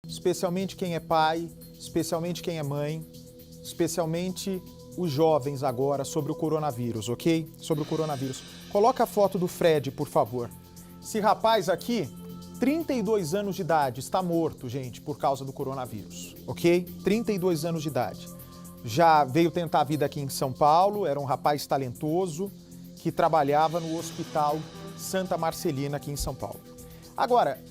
especialmente quem é pai, especialmente quem é mãe, especialmente os jovens agora sobre o coronavírus, ok? Sobre o coronavírus. Coloca a foto do Fred, por favor. Esse rapaz aqui, 32 anos de idade, está morto, gente, por causa do coronavírus, ok? 32 anos de idade. Já veio tentar a vida aqui em São Paulo, era um rapaz talentoso que trabalhava no Hospital Santa Marcelina aqui em São Paulo. Agora,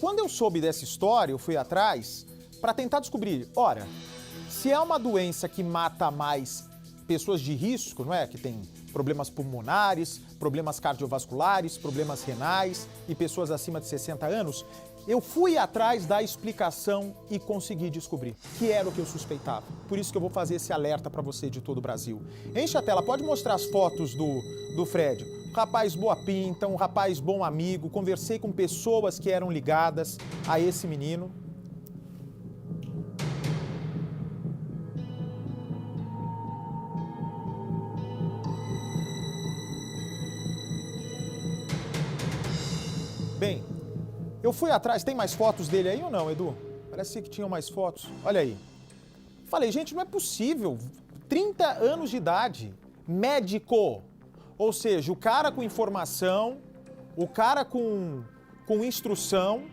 quando eu soube dessa história, eu fui atrás para tentar descobrir, ora, se é uma doença que mata mais pessoas de risco, não é? Que tem problemas pulmonares, problemas cardiovasculares, problemas renais e pessoas acima de 60 anos, eu fui atrás da explicação e consegui descobrir que era o que eu suspeitava. Por isso que eu vou fazer esse alerta para você de todo o Brasil. Enche a tela, pode mostrar as fotos do Fred. Um rapaz boa pinta, um rapaz bom amigo, conversei com pessoas que eram ligadas a esse menino. Bem, eu fui atrás, tem mais fotos dele aí ou não, Edu? Parece que tinham mais fotos. Olha aí. Falei, gente, não é possível. 30 anos de idade, médico. Ou seja, o cara com informação, o cara com instrução,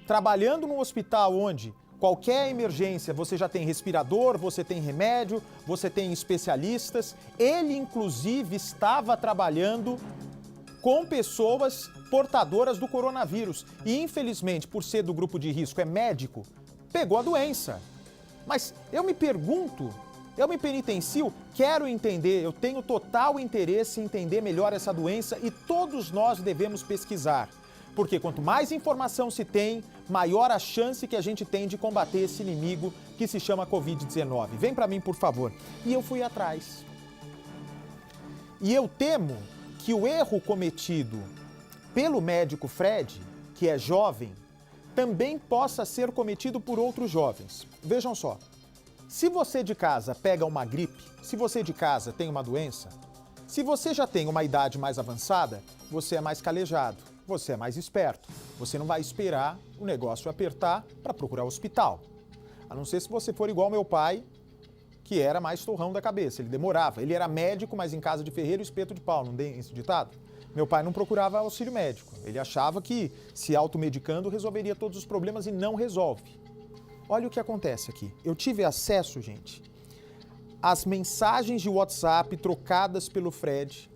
trabalhando num hospital onde qualquer emergência você já tem respirador, você tem remédio, você tem especialistas. Ele, inclusive, estava trabalhando com pessoas portadoras do coronavírus e, infelizmente, por ser do grupo de risco, é médico, pegou a doença. Mas eu me pergunto, eu me penitencio, quero entender, eu tenho total interesse em entender melhor essa doença e todos nós devemos pesquisar. Porque quanto mais informação se tem, maior a chance que a gente tem de combater esse inimigo que se chama Covid-19. Vem para mim, por favor. E eu fui atrás. E eu temo que o erro cometido pelo médico Fred, que é jovem, também possa ser cometido por outros jovens. Vejam só, se você de casa pega uma gripe, se você de casa tem uma doença, se você já tem uma idade mais avançada, você é mais calejado, você é mais esperto. Você não vai esperar o negócio apertar para procurar o hospital. A não ser se você for igual meu pai, que era mais torrão da cabeça, ele demorava. Ele era médico, mas em casa de ferreiro, espeto de pau, não tem esse ditado? Meu pai não procurava auxílio médico. Ele achava que se automedicando resolveria todos os problemas e não resolve. Olha o que acontece aqui. Eu tive acesso, gente, às mensagens de WhatsApp trocadas pelo Fred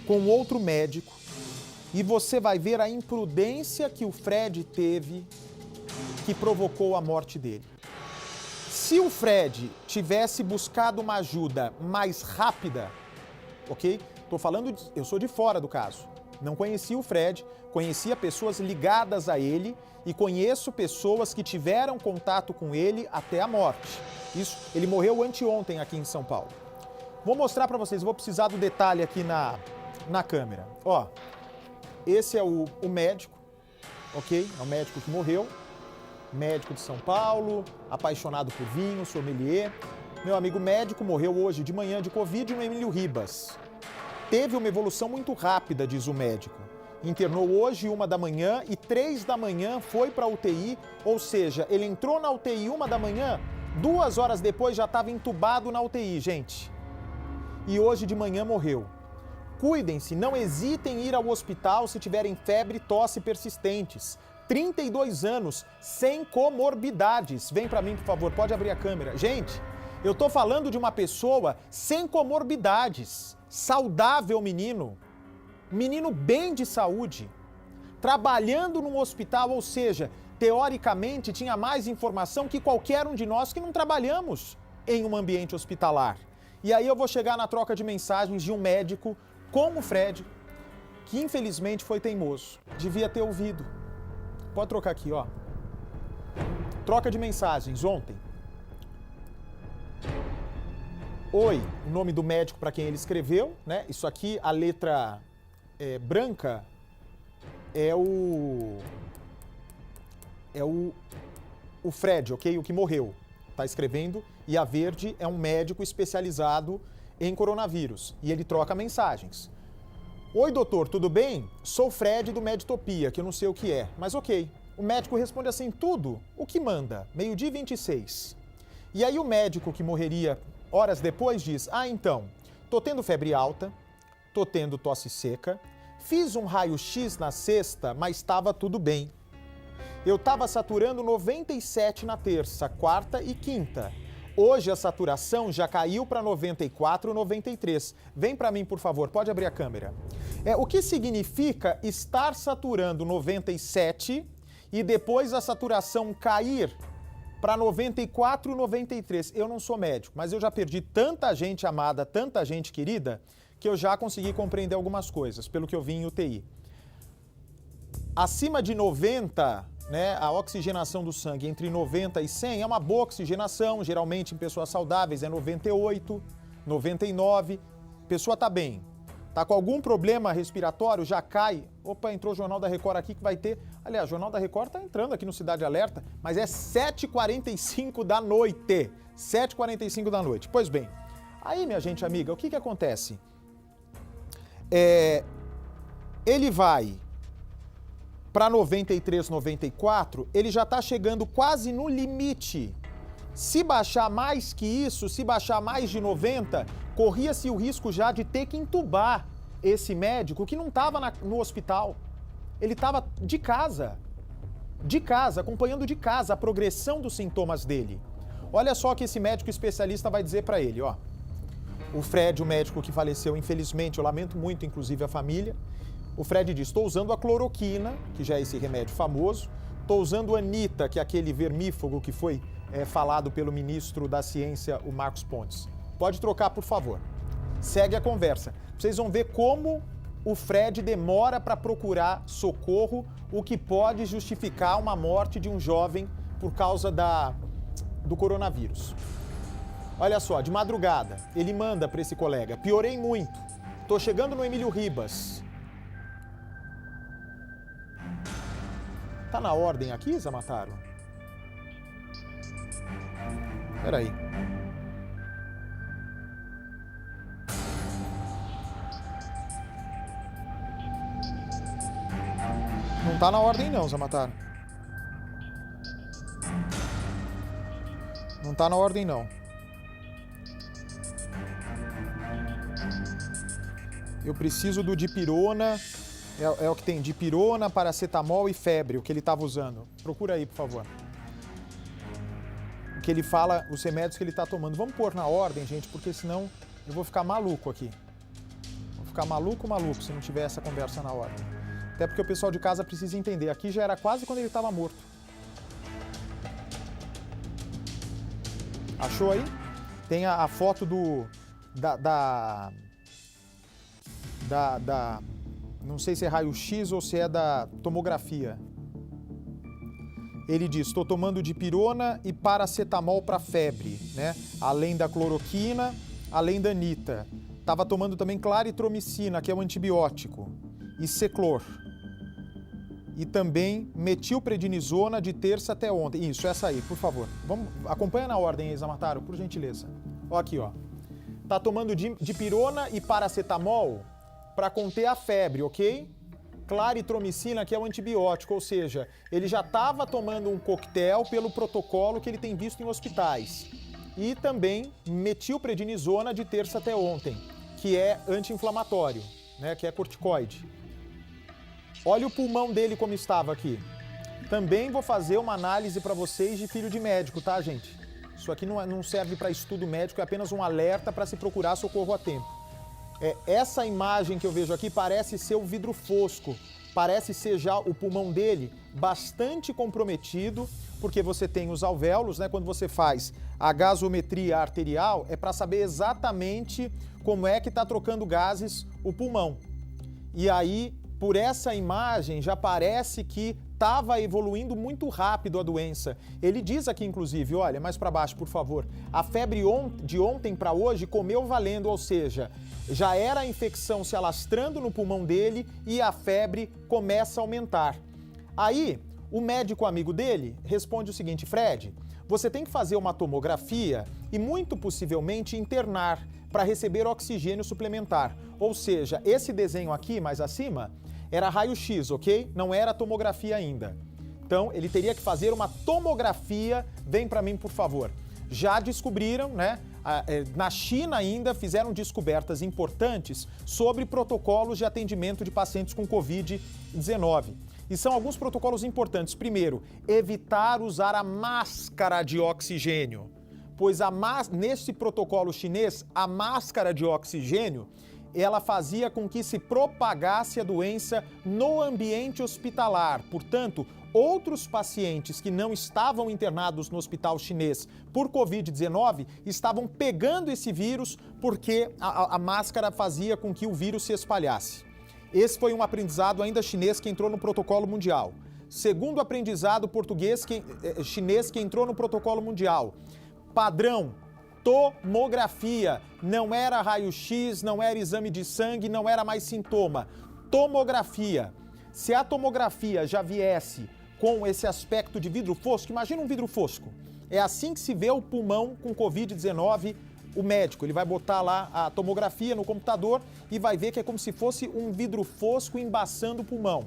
com outro médico e você vai ver a imprudência que o Fred teve que provocou a morte dele. Se o Fred tivesse buscado uma ajuda mais rápida, ok? Eu sou de fora do caso. Não conhecia o Fred, conhecia pessoas ligadas a ele e conheço pessoas que tiveram contato com ele até a morte. Isso, ele morreu anteontem aqui em São Paulo. Vou mostrar para vocês, vou precisar do detalhe aqui na câmera. Ó, esse é o médico, ok? É o médico que morreu. Médico de São Paulo, apaixonado por vinho, sommelier. Meu amigo médico morreu hoje de manhã de Covid no Emílio Ribas. Teve uma evolução muito rápida, diz o médico. Internou hoje 1 da manhã e 3 da manhã foi para a UTI, ou seja, ele entrou na UTI 1 da manhã, 2 horas depois já estava entubado na UTI, gente. E hoje de manhã morreu. Cuidem-se, não hesitem em ir ao hospital se tiverem febre, tosse persistentes. 32 anos, sem comorbidades. Vem para mim, por favor, pode abrir a câmera. Gente, eu tô falando de uma pessoa sem comorbidades, saudável menino bem de saúde, trabalhando num hospital, ou seja, teoricamente tinha mais informação que qualquer um de nós que não trabalhamos em um ambiente hospitalar. E aí eu vou chegar na troca de mensagens de um médico como o Fred, que infelizmente foi teimoso, devia ter ouvido. Pode trocar aqui, ó. Troca de mensagens ontem. Oi, o nome do médico para quem ele escreveu, né? Isso aqui, a letra branca é o Fred, ok? O que morreu. Tá escrevendo. E a verde é um médico especializado em coronavírus. E ele troca mensagens. Oi, doutor, tudo bem? Sou o Fred do Meditopia, que eu não sei o que é, mas ok. O médico responde assim, tudo, o que manda? 12h26. E aí o médico que morreria horas depois diz, então, tô tendo febre alta, tô tendo tosse seca, fiz um raio-x na sexta, mas estava tudo bem. Eu estava saturando 97 na terça, quarta e quinta. Hoje a saturação já caiu para 94, 93. Vem para mim, por favor, pode abrir a câmera. O que significa estar saturando 97 e depois a saturação cair para 94, 93. Eu não sou médico, mas eu já perdi tanta gente amada, tanta gente querida, que eu já consegui compreender algumas coisas, pelo que eu vi em UTI. Acima de 90, né, a oxigenação do sangue entre 90 e 100 é uma boa oxigenação, geralmente em pessoas saudáveis é 98, 99, a pessoa está bem. Está com algum problema respiratório, já cai. Opa, entrou o Jornal da Record aqui que vai ter... Aliás, o Jornal da Record está entrando aqui no Cidade Alerta, mas é 7h45 da noite. 7h45 da noite. Pois bem, aí, minha gente amiga, o que acontece? Ele vai para 93, 94, ele já está chegando quase no limite. Se baixar mais que isso, se baixar mais de 90, corria-se o risco já de ter que entubar esse médico que não estava no hospital. Ele estava de casa, acompanhando de casa a progressão dos sintomas dele. Olha só o que esse médico especialista vai dizer para ele, ó. O Fred, o médico que faleceu, infelizmente, eu lamento muito, inclusive, a família. O Fred diz, estou usando a cloroquina, que já é esse remédio famoso. Estou usando a Anita, que é aquele vermífugo que foi falado pelo ministro da Ciência, o Marcos Pontes. Pode trocar, por favor. Segue a conversa. Vocês vão ver como o Fred demora para procurar socorro, o que pode justificar uma morte de um jovem por causa do coronavírus. Olha só, de madrugada, ele manda para esse colega, piorei muito, tô chegando no Emílio Ribas. Tá na ordem aqui, Zamataro? Peraí. Não tá na ordem não, Zamataro. Não tá na ordem não. Eu preciso do dipirona, é o que tem, dipirona, paracetamol e febre, o que ele estava usando. Procura aí, por favor. O que ele fala, os remédios que ele está tomando. Vamos pôr na ordem, gente, porque senão eu vou ficar maluco aqui. Vou ficar maluco se não tiver essa conversa na ordem. Até porque o pessoal de casa precisa entender. Aqui já era quase quando ele estava morto. Achou aí? Tem a foto não sei se é raio-x ou se é da tomografia. Ele diz, estou tomando dipirona e paracetamol para febre, né? Além da cloroquina, além da Anita. Estava tomando também claritromicina, que é um antibiótico, e Seclor. E também metilprednisona de terça até ontem. Isso, essa aí, por favor. Acompanha na ordem aí, Zamataro, por gentileza. Ó, aqui, ó. Tá tomando dipirona e paracetamol para conter a febre, ok? Claritromicina, que é um antibiótico, ou seja, ele já estava tomando um coquetel pelo protocolo que ele tem visto em hospitais. E também metilprednisona de terça até ontem, que é anti-inflamatório, né, que é corticoide. Olha o pulmão dele como estava aqui. Também vou fazer uma análise para vocês de filho de médico, tá, gente? Isso aqui não serve para estudo médico, é apenas um alerta para se procurar socorro a tempo. Essa imagem que eu vejo aqui parece ser o vidro fosco, parece ser já o pulmão dele bastante comprometido, porque você tem os alvéolos, né? Quando você faz a gasometria arterial, é para saber exatamente como é que está trocando gases o pulmão. E aí, por essa imagem, já parece que estava evoluindo muito rápido a doença. Ele diz aqui, inclusive, olha, mais para baixo, por favor, a febre de ontem para hoje comeu valendo, ou seja, já era a infecção se alastrando no pulmão dele e a febre começa a aumentar. Aí, o médico amigo dele responde o seguinte, Fred, você tem que fazer uma tomografia e muito possivelmente internar para receber oxigênio suplementar. Ou seja, esse desenho aqui, mais acima, era raio-x, ok? Não era tomografia ainda. Então, ele teria que fazer uma tomografia. Vem para mim, por favor. Já descobriram, né? Na China ainda fizeram descobertas importantes sobre protocolos de atendimento de pacientes com Covid-19. E são alguns protocolos importantes. Primeiro, evitar usar a máscara de oxigênio, pois nesse protocolo chinês, a máscara de oxigênio, ela fazia com que se propagasse a doença no ambiente hospitalar. Portanto, outros pacientes que não estavam internados no hospital chinês por Covid-19 estavam pegando esse vírus porque a máscara fazia com que o vírus se espalhasse. Esse foi um aprendizado ainda chinês que entrou no protocolo mundial. Segundo aprendizado chinês que entrou no protocolo mundial. Padrão, tomografia. Não era raio-x, não era exame de sangue, não era mais sintoma. Tomografia. Se a tomografia já viesse com esse aspecto de vidro fosco, imagina um vidro fosco. É assim que se vê o pulmão com Covid-19, o médico. Ele vai botar lá a tomografia no computador e vai ver que é como se fosse um vidro fosco embaçando o pulmão.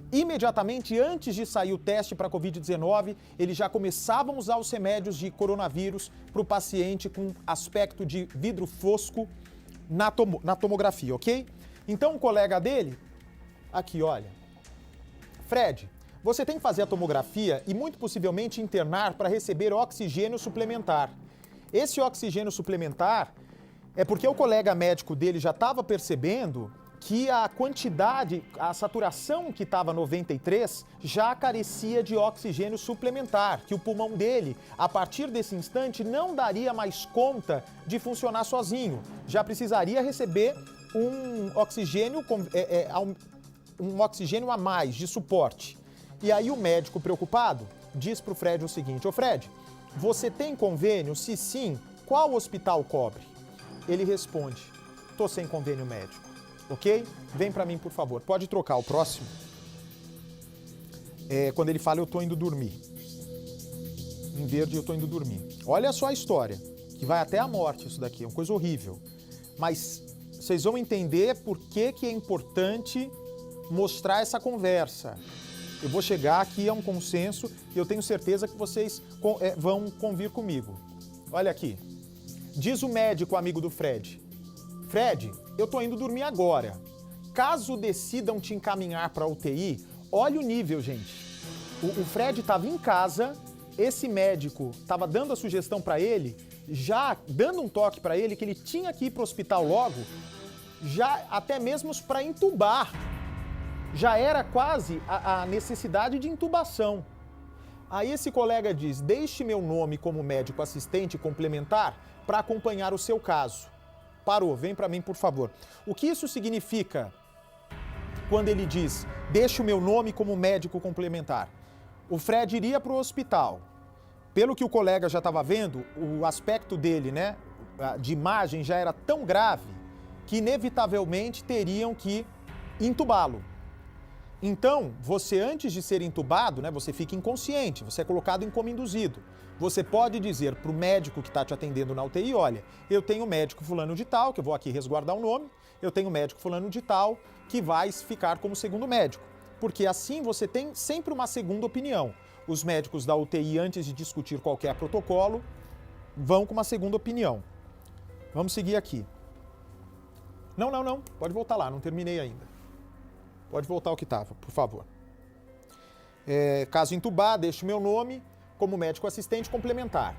Imediatamente antes de sair o teste para Covid-19, eles já começavam a usar os remédios de coronavírus para o paciente com aspecto de vidro fosco na tomografia, ok? Então um colega dele, aqui olha, Fred, você tem que fazer a tomografia e muito possivelmente internar para receber oxigênio suplementar. Esse oxigênio suplementar é porque o colega médico dele já estava percebendo que a quantidade, a saturação que estava 93 já carecia de oxigênio suplementar, que o pulmão dele, a partir desse instante, não daria mais conta de funcionar sozinho. Já precisaria receber um oxigênio a mais de suporte. E aí o médico preocupado diz para o Fred o seguinte: ô Fred, você tem convênio? Se sim, qual hospital cobre? Ele responde: tô sem convênio médico. Ok? Vem para mim, por favor. Pode trocar o próximo. Quando ele fala, eu tô indo dormir. Em verde, eu tô indo dormir. Olha só a história, que vai até a morte isso daqui. É uma coisa horrível. Mas vocês vão entender por que é importante mostrar essa conversa. Eu vou chegar aqui a um consenso e eu tenho certeza que vocês vão convir comigo. Olha aqui. Diz o médico amigo do Fred: Fred, eu tô indo dormir agora. Caso decidam te encaminhar para UTI, olha o nível, gente. O Fred estava em casa, esse médico estava dando a sugestão para ele, já dando um toque para ele que ele tinha que ir para o hospital logo, já até mesmo para entubar. Já era quase a necessidade de intubação. Aí esse colega diz: deixe meu nome como médico assistente complementar para acompanhar o seu caso. Parou, vem para mim, por favor. O que isso significa quando ele diz: deixe o meu nome como médico complementar? O Fred iria para o hospital. Pelo que o colega já estava vendo, o aspecto dele, né, de imagem já era tão grave que inevitavelmente teriam que intubá-lo. Então, você antes de ser intubado, né, você fica inconsciente, você é colocado em coma induzido. Você pode dizer para o médico que está te atendendo na UTI: olha, eu tenho médico fulano de tal, que eu vou aqui resguardar o nome, eu tenho médico fulano de tal, que vai ficar como segundo médico. Porque assim você tem sempre uma segunda opinião. Os médicos da UTI, antes de discutir qualquer protocolo, vão com uma segunda opinião. Vamos seguir aqui. Não, pode voltar lá, não terminei ainda. Pode voltar ao que estava, por favor. Caso intubar, deixe o meu nome como médico assistente complementar.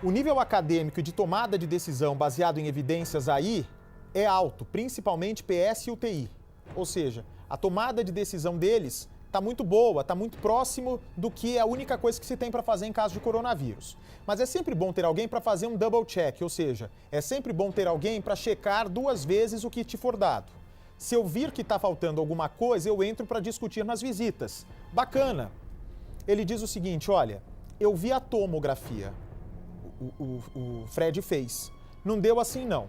O nível acadêmico de tomada de decisão baseado em evidências aí é alto, principalmente PS e UTI. Ou seja, a tomada de decisão deles está muito boa, está muito próximo do que é a única coisa que se tem para fazer em caso de coronavírus. Mas é sempre bom ter alguém para fazer um double check, ou seja, é sempre bom ter alguém para checar 2 vezes o que te for dado. Se eu vir que está faltando alguma coisa, eu entro para discutir nas visitas. Bacana. Ele diz o seguinte: olha, eu vi a tomografia, o Fred fez. Não deu assim não.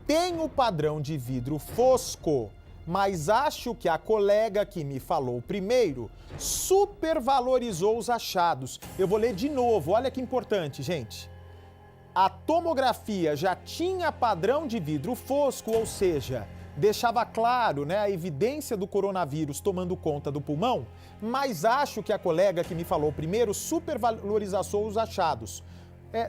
Tem o padrão de vidro fosco, mas acho que a colega que me falou primeiro supervalorizou os achados. Eu vou ler de novo, olha que importante, gente. A tomografia já tinha padrão de vidro fosco, ou seja, deixava claro, né, a evidência do coronavírus tomando conta do pulmão, mas acho que a colega que me falou primeiro supervalorizou os achados.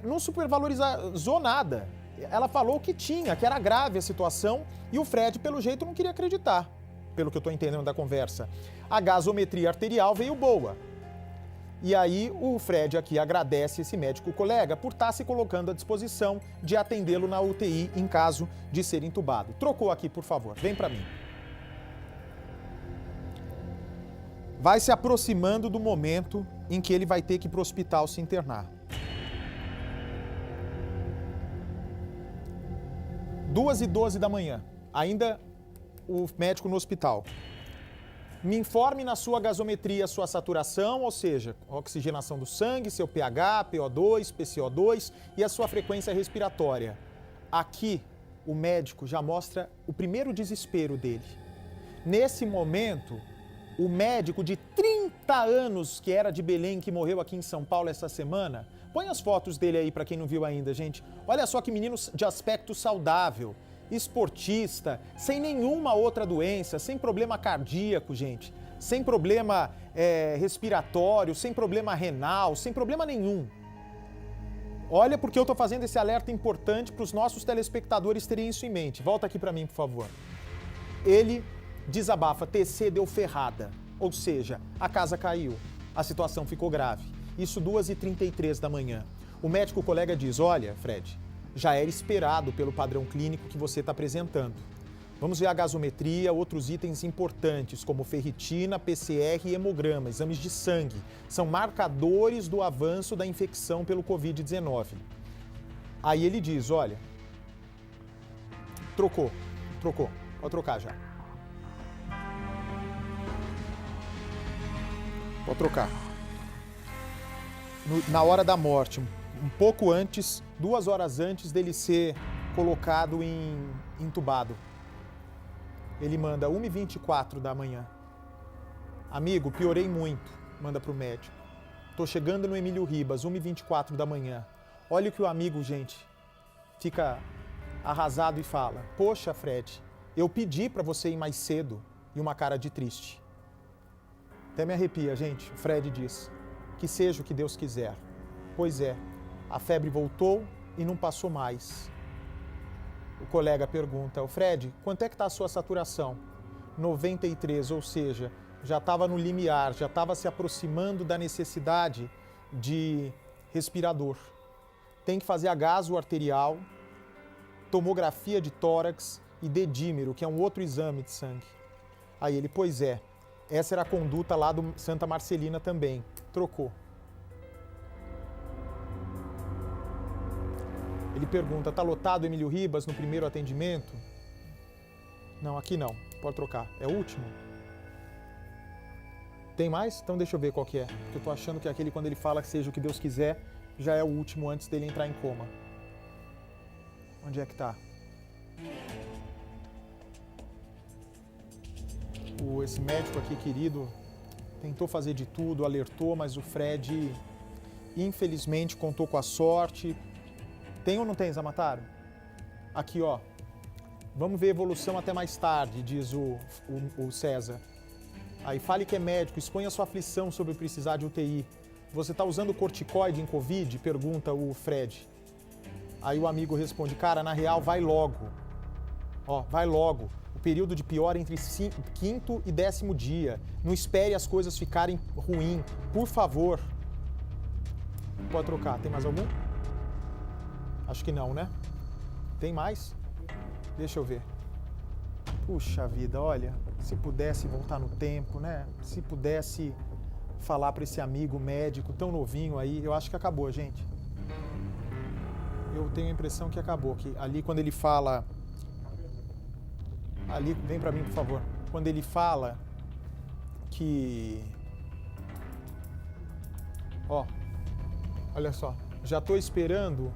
Não supervalorizou nada. Ela falou que tinha, que era grave a situação e o Fred, pelo jeito, não queria acreditar, pelo que eu estou entendendo da conversa. A gasometria arterial veio boa. E aí o Fred aqui agradece esse médico colega por estar se colocando à disposição de atendê-lo na UTI em caso de ser entubado. Trocou aqui, por favor. Vem para mim. Vai se aproximando do momento em que ele vai ter que ir para o hospital se internar. 2h12 da manhã. Ainda o médico no hospital. Me informe na sua gasometria, sua saturação, ou seja, oxigenação do sangue, seu pH, PO2, PCO2 e a sua frequência respiratória. Aqui, o médico já mostra o primeiro desespero dele. Nesse momento, o médico de 30 anos, que era de Belém, que morreu aqui em São Paulo essa semana, põe as fotos dele aí para quem não viu ainda, gente. Olha só que menino de aspecto saudável, esportista, sem nenhuma outra doença, sem problema cardíaco, gente, sem problema respiratório, sem problema renal, sem problema nenhum. Olha porque eu estou fazendo esse alerta importante para os nossos telespectadores terem isso em mente. Volta aqui para mim, por favor. Ele desabafa, TC deu ferrada, ou seja, a casa caiu, a situação ficou grave. Isso 2h33 da manhã. O médico colega diz, olha, Fred, já era esperado pelo padrão clínico que você está apresentando. Vamos ver a gasometria, outros itens importantes, como ferritina, PCR e hemograma, exames de sangue. São marcadores do avanço da infecção pelo Covid-19. Aí ele diz, olha, trocou, pode trocar já. Pode trocar. Na hora da morte, um pouco antes, 2 horas antes dele ser colocado entubado. Ele manda 1h24 da manhã. Amigo, piorei muito, manda pro médico. Tô chegando no Emílio Ribas, 1h24 da manhã. Olha o que o amigo, gente, fica arrasado e fala. Poxa, Fred, eu pedi para você ir mais cedo, e uma cara de triste. Até me arrepia, gente, o Fred diz. Que seja o que Deus quiser. Pois é, a febre voltou e não passou mais. O colega pergunta, o Fred, quanto é que está a sua saturação? 93, ou seja, já estava no limiar, já estava se aproximando da necessidade de respirador. Tem que fazer a gaso arterial, tomografia de tórax e dedímero, que é um outro exame de sangue. Aí ele, pois é, essa era a conduta lá do Santa Marcelina também. Trocou. Ele pergunta, tá lotado Emílio Ribas no primeiro atendimento? Não, aqui não. Pode trocar. É o último? Tem mais? Então deixa eu ver qual que é. Porque eu tô achando que é aquele quando ele fala que seja o que Deus quiser, já é o último antes dele entrar em coma. Onde é que tá? Esse médico aqui, querido, tentou fazer de tudo, alertou, mas o Fred, infelizmente, contou com a sorte. Tem ou não tem, Zamataro? Aqui, ó. Vamos ver a evolução até mais tarde, diz o César. Aí fale que é médico, exponha sua aflição sobre precisar de UTI. Você está usando corticoide em Covid? Pergunta o Fred. Aí o amigo responde, cara, na real, vai logo. Ó, vai logo. O período de pior é entre 5º e 10º dia. Não espere as coisas ficarem ruins. Por favor. Pode trocar. Tem mais algum? Acho que não, né? Tem mais? Deixa eu ver. Puxa vida, olha, se pudesse voltar no tempo, né? Se pudesse falar para esse amigo médico tão novinho aí, eu acho que acabou, gente. Eu tenho a impressão que acabou, que ali quando ele fala... Ali, vem para mim, por favor. Quando ele fala que... Ó, olha só, já estou esperando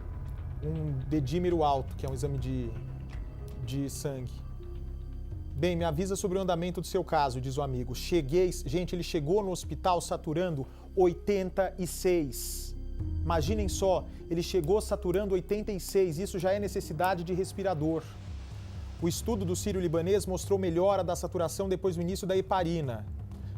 um dedímero alto, que é um exame de sangue. Bem, me avisa sobre o andamento do seu caso, diz o amigo. Cheguei, gente, ele chegou no hospital saturando 86. Imaginem só, ele chegou saturando 86, isso já é necessidade de respirador. O estudo do sírio-libanês mostrou melhora da saturação depois do início da heparina.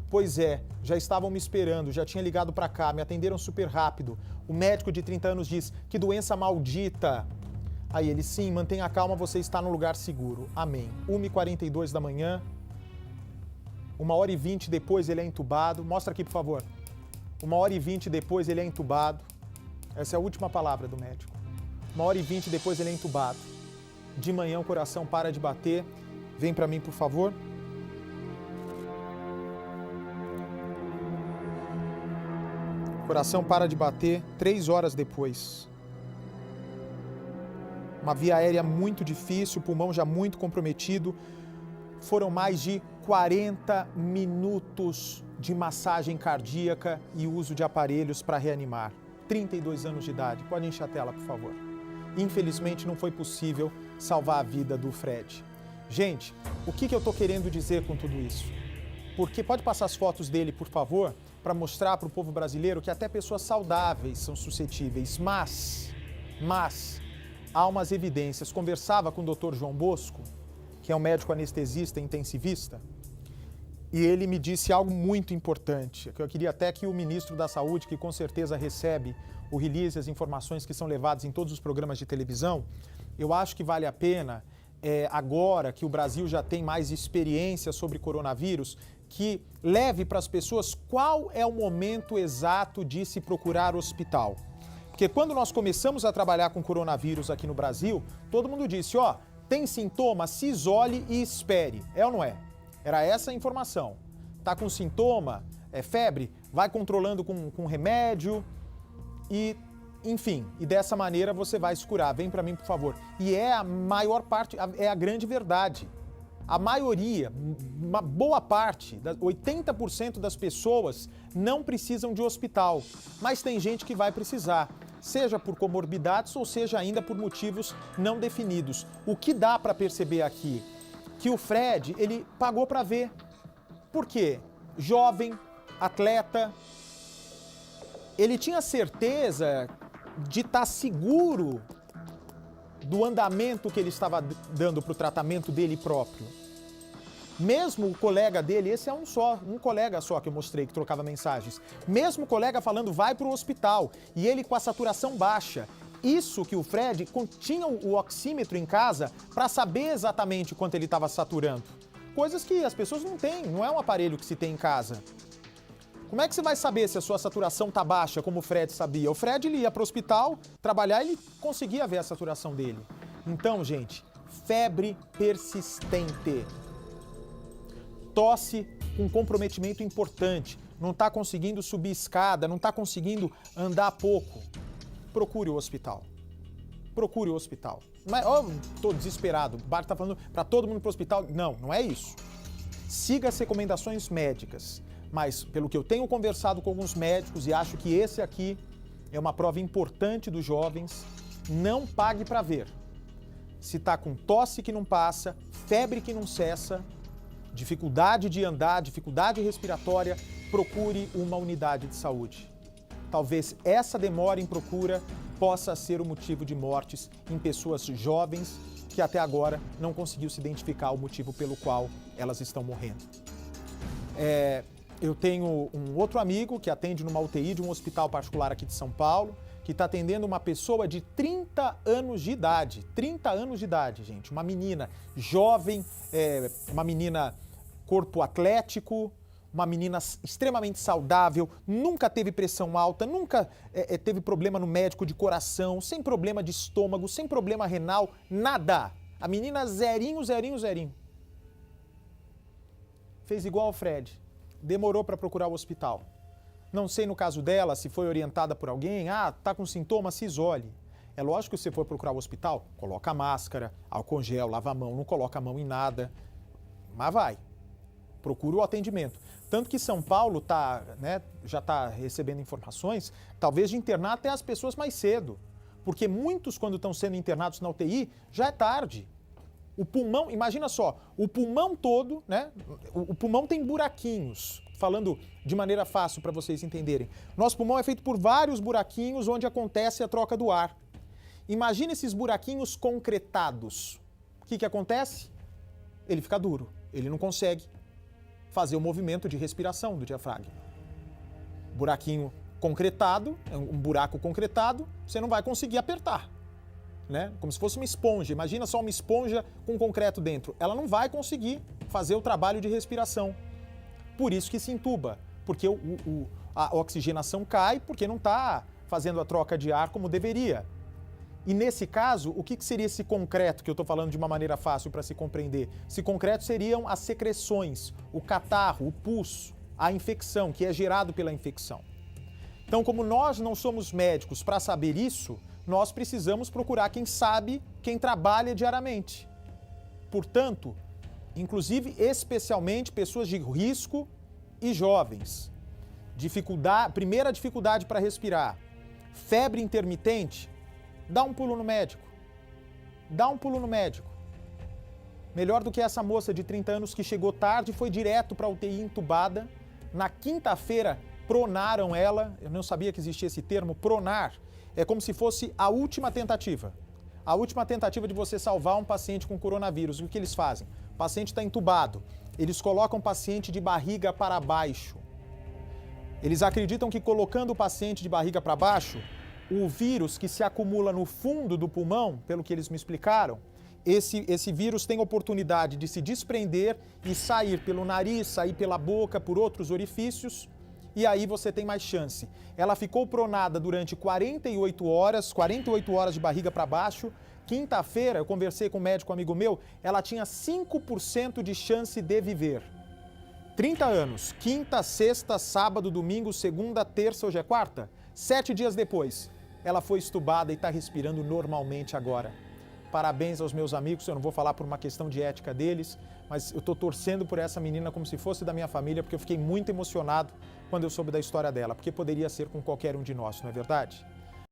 Pois é, já estavam me esperando, já tinha ligado para cá, me atenderam super rápido. O médico de 30 anos diz, que doença maldita. Aí ele, sim, mantenha calma, você está no lugar seguro. Amém. 1h42 da manhã, 1h20 depois ele é entubado. Mostra aqui, por favor. 1h20 depois ele é entubado. Essa é a última palavra do médico. 1h20 depois ele é entubado. De manhã o coração para de bater. Vem para mim, por favor. O coração para de bater 3 horas depois. Uma via aérea muito difícil, o pulmão já muito comprometido. Foram mais de 40 minutos de massagem cardíaca e uso de aparelhos para reanimar. 32 anos de idade. Pode encher a tela, por favor. Infelizmente não foi possível salvar a vida do Fred. Gente, o que eu estou querendo dizer com tudo isso? Porque pode passar as fotos dele, por favor, para mostrar para o povo brasileiro que até pessoas saudáveis são suscetíveis, mas há umas evidências. Conversava com o Dr. João Bosco, que é um médico anestesista e intensivista, e ele me disse algo muito importante, que eu queria até que o ministro da Saúde, que com certeza recebe o release, as informações que são levadas em todos os programas de televisão, eu acho que vale a pena, agora que o Brasil já tem mais experiência sobre coronavírus, que leve para as pessoas qual é o momento exato de se procurar hospital. Porque quando nós começamos a trabalhar com coronavírus aqui no Brasil, todo mundo disse, ó, tem sintoma, se isole e espere. É ou não é? Era essa a informação. Tá com sintoma, febre, vai controlando com remédio e, enfim, e dessa maneira você vai se curar. Vem para mim, por favor. E é a maior parte, é a grande verdade. A maioria, uma boa parte, 80% das pessoas não precisam de hospital, mas tem gente que vai precisar, seja por comorbidades ou seja ainda por motivos não definidos. O que dá para perceber aqui? Que o Fred, ele pagou para ver. Por quê? Jovem, atleta, ele tinha certeza de estar seguro do andamento que ele estava dando para o tratamento dele próprio. Mesmo o colega dele, esse é um colega só que eu mostrei que trocava mensagens, mesmo o colega falando vai para o hospital e ele com a saturação baixa. Isso que o Fred tinha o oxímetro em casa para saber exatamente quanto ele estava saturando. Coisas que as pessoas não têm, não é um aparelho que se tem em casa. Como é que você vai saber se a sua saturação está baixa, como o Fred sabia? O Fred ele ia para o hospital trabalhar e ele conseguia ver a saturação dele. Então, gente, febre persistente. Tosse com comprometimento importante. Não está conseguindo subir escada, não está conseguindo andar pouco. Procure o hospital. Procure o hospital. Mas, tô desesperado. O Bart tá falando para todo mundo ir pro hospital. Não, não é isso. Siga as recomendações médicas. Mas, pelo que eu tenho conversado com alguns médicos e acho que esse aqui é uma prova importante dos jovens, não pague para ver. Se tá com tosse que não passa, febre que não cessa, dificuldade de andar, dificuldade respiratória, procure uma unidade de saúde. Talvez essa demora em procura possa ser o motivo de mortes em pessoas jovens que até agora não conseguiu se identificar o motivo pelo qual elas estão morrendo. Eu tenho um outro amigo que atende numa UTI de um hospital particular aqui de São Paulo, que está atendendo uma pessoa de 30 anos de idade. 30 anos de idade, gente. Uma menina jovem, uma menina corpo atlético, uma menina extremamente saudável, nunca teve pressão alta, nunca teve problema no médico de coração, sem problema de estômago, sem problema renal, nada. A menina zerinho, zerinho, zerinho. Fez igual ao Fred. Demorou para procurar o hospital. Não sei no caso dela se foi orientada por alguém, tá com sintoma, se isole. É lógico que se você for procurar o hospital, coloca a máscara, álcool gel, lava a mão, não coloca a mão em nada, mas vai. Procura o atendimento. Tanto que São Paulo já está recebendo informações, talvez de internar até as pessoas mais cedo. Porque muitos, quando estão sendo internados na UTI, já é tarde. O pulmão, imagina só, o pulmão todo, né? O pulmão tem buraquinhos, falando de maneira fácil para vocês entenderem. Nosso pulmão é feito por vários buraquinhos onde acontece a troca do ar. Imagina esses buraquinhos concretados. O que acontece? Ele fica duro, ele não consegue fazer o movimento de respiração do diafragma. Buraquinho concretado, um buraco concretado, você não vai conseguir apertar, né? Como se fosse uma esponja. Imagina só uma esponja com concreto dentro. Ela não vai conseguir fazer o trabalho de respiração. Por isso que se entuba, porque a oxigenação cai, porque não está fazendo a troca de ar como deveria. E nesse caso, o que seria esse concreto que eu estou falando de uma maneira fácil para se compreender? Esse concreto seriam as secreções, o catarro, o pus, a infecção, que é gerado pela infecção. Então, como nós não somos médicos para saber isso, nós precisamos procurar quem sabe, quem trabalha diariamente. Portanto, inclusive, especialmente pessoas de risco e jovens. Primeira dificuldade para respirar, febre intermitente, dá um pulo no médico. Dá um pulo no médico. Melhor do que essa moça de 30 anos que chegou tarde e foi direto para a UTI entubada. Na quinta-feira, pronaram ela. Eu não sabia que existia esse termo, pronar. É como se fosse a última tentativa. A última tentativa de você salvar um paciente com coronavírus. O que eles fazem? O paciente está entubado. Eles colocam o paciente de barriga para baixo. Eles acreditam que colocando o paciente de barriga para baixo, o vírus que se acumula no fundo do pulmão, pelo que eles me explicaram, esse vírus tem oportunidade de se desprender e sair pelo nariz, sair pela boca, por outros orifícios, e aí você tem mais chance. Ela ficou pronada durante 48 horas de barriga para baixo. Quinta-feira, eu conversei com um médico amigo meu, ela tinha 5% de chance de viver. 30 anos, quinta, sexta, sábado, domingo, segunda, terça, hoje é quarta? 7 dias depois, ela foi estubada e está respirando normalmente agora. Parabéns aos meus amigos, eu não vou falar por uma questão de ética deles, mas eu estou torcendo por essa menina como se fosse da minha família, porque eu fiquei muito emocionado quando eu soube da história dela, porque poderia ser com qualquer um de nós, não é verdade?